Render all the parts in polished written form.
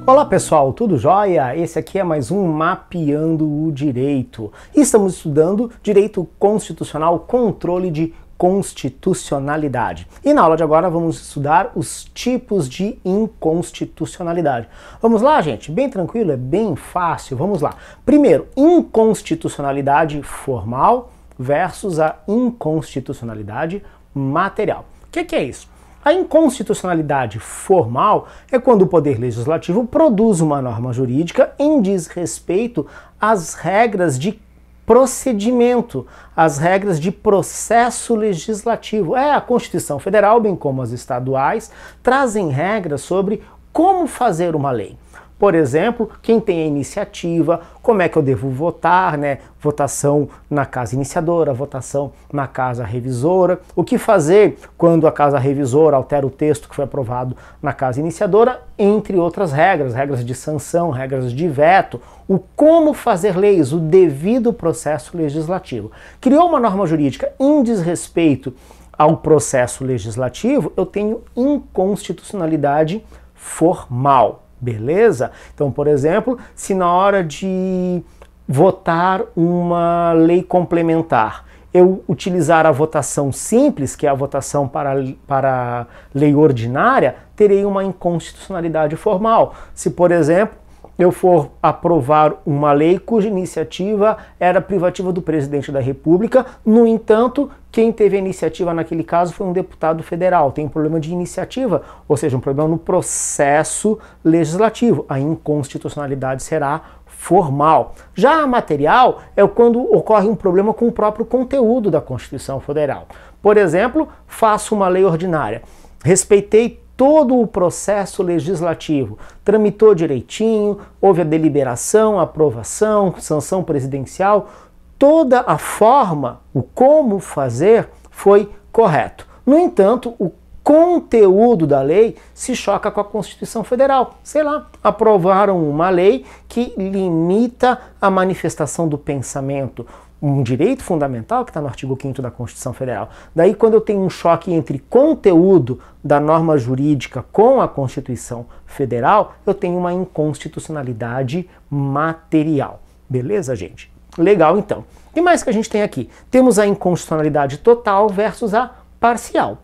Olá pessoal, tudo jóia? Esse aqui é mais um Mapeando o Direito. Estamos estudando Direito Constitucional, controle de constitucionalidade. E na aula de agora vamos estudar os tipos de inconstitucionalidade. Vamos lá, gente? Bem tranquilo, é bem fácil. Vamos lá. Primeiro, inconstitucionalidade formal versus a inconstitucionalidade material. O que é isso? A inconstitucionalidade formal é quando o Poder Legislativo produz uma norma jurídica em desrespeito às regras de procedimento, às regras de processo legislativo. A Constituição Federal, bem como as estaduais, trazem regras sobre como fazer uma lei. Por exemplo, quem tem a iniciativa, como é que eu devo votar, né? Votação na casa iniciadora, votação na casa revisora, o que fazer quando a casa revisora altera o texto que foi aprovado na casa iniciadora, entre outras regras, regras de sanção, regras de veto, o como fazer leis, o devido processo legislativo. Criou uma norma jurídica em desrespeito ao processo legislativo, eu tenho inconstitucionalidade formal. Beleza? Então, por exemplo, se na hora de votar uma lei complementar eu utilizar a votação simples, que é a votação para lei ordinária, terei uma inconstitucionalidade formal. Se, por exemplo, eu for aprovar uma lei cuja iniciativa era privativa do presidente da República, no entanto, quem teve a iniciativa naquele caso foi um deputado federal, tem um problema de iniciativa, ou seja, um problema no processo legislativo. A inconstitucionalidade será formal. Já a material é quando ocorre um problema com o próprio conteúdo da Constituição Federal. Por exemplo, faço uma lei ordinária, respeitei todo o processo legislativo, tramitou direitinho, houve a deliberação, a aprovação, sanção presidencial, toda a forma, o como fazer foi correto. No entanto, o conteúdo da lei se choca com a Constituição Federal. Sei lá, aprovaram uma lei que limita a manifestação do pensamento, um direito fundamental que está no artigo 5º da Constituição Federal. Daí, quando eu tenho um choque entre conteúdo da norma jurídica com a Constituição Federal, eu tenho uma inconstitucionalidade material. Beleza, gente? Legal, então. O que mais que a gente tem aqui? Temos a inconstitucionalidade total versus a parcial.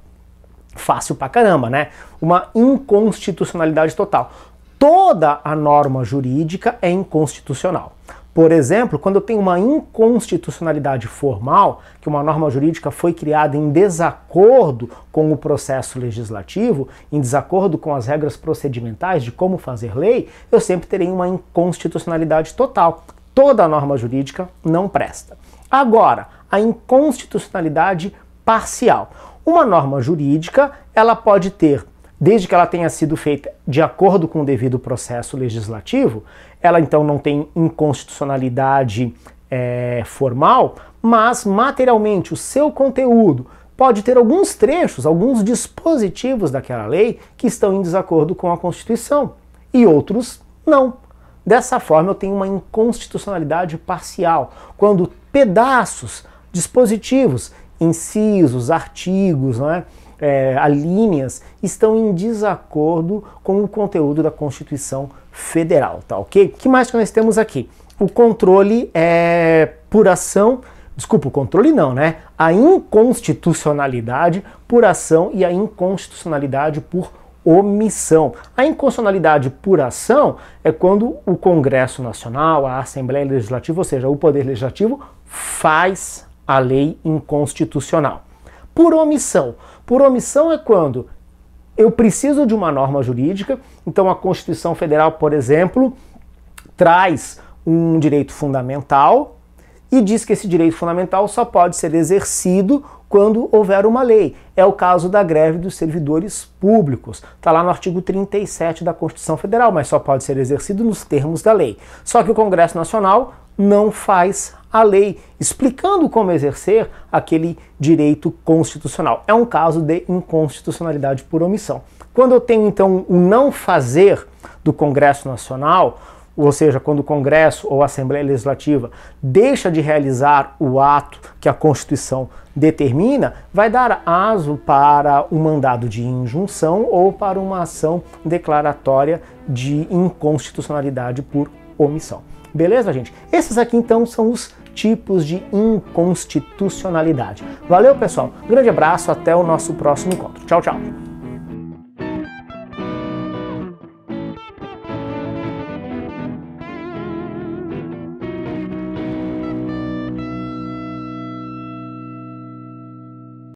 Fácil pra caramba, né? Uma inconstitucionalidade total. Toda a norma jurídica é inconstitucional. Por exemplo, quando eu tenho uma inconstitucionalidade formal, que uma norma jurídica foi criada em desacordo com o processo legislativo, em desacordo com as regras procedimentais de como fazer lei, eu sempre terei uma inconstitucionalidade total. Toda a norma jurídica não presta. Agora, a inconstitucionalidade parcial. Uma norma jurídica, ela pode ter, desde que ela tenha sido feita de acordo com o devido processo legislativo, ela então não tem inconstitucionalidade formal, mas materialmente o seu conteúdo pode ter alguns trechos, alguns dispositivos daquela lei que estão em desacordo com a Constituição e outros não. Dessa forma eu tenho uma inconstitucionalidade parcial, quando pedaços, dispositivos, incisos, artigos, não é? Alíneas estão em desacordo com o conteúdo da Constituição Federal, tá ok? O que mais que nós temos aqui? O controle por ação, desculpa, o controle não, né? A inconstitucionalidade por ação e a inconstitucionalidade por omissão. A inconstitucionalidade por ação é quando o Congresso Nacional, a Assembleia Legislativa, ou seja, o Poder Legislativo, faz a lei inconstitucional. Por omissão. Por omissão é quando eu preciso de uma norma jurídica, então a Constituição Federal, por exemplo, traz um direito fundamental e diz que esse direito fundamental só pode ser exercido quando houver uma lei. É o caso da greve dos servidores públicos. Está lá no artigo 37 da Constituição Federal, mas só pode ser exercido nos termos da lei. Só que o Congresso Nacional não faz a lei, explicando como exercer aquele direito constitucional. É um caso de inconstitucionalidade por omissão. Quando eu tenho, então, o não fazer do Congresso Nacional, ou seja, quando o Congresso ou a Assembleia Legislativa deixa de realizar o ato que a Constituição determina, vai dar aso para um mandado de injunção ou para uma ação declaratória de inconstitucionalidade por omissão. Beleza, gente? Esses aqui, então, são os tipos de inconstitucionalidade. Valeu, pessoal. Um grande abraço, até o nosso próximo encontro. Tchau, tchau.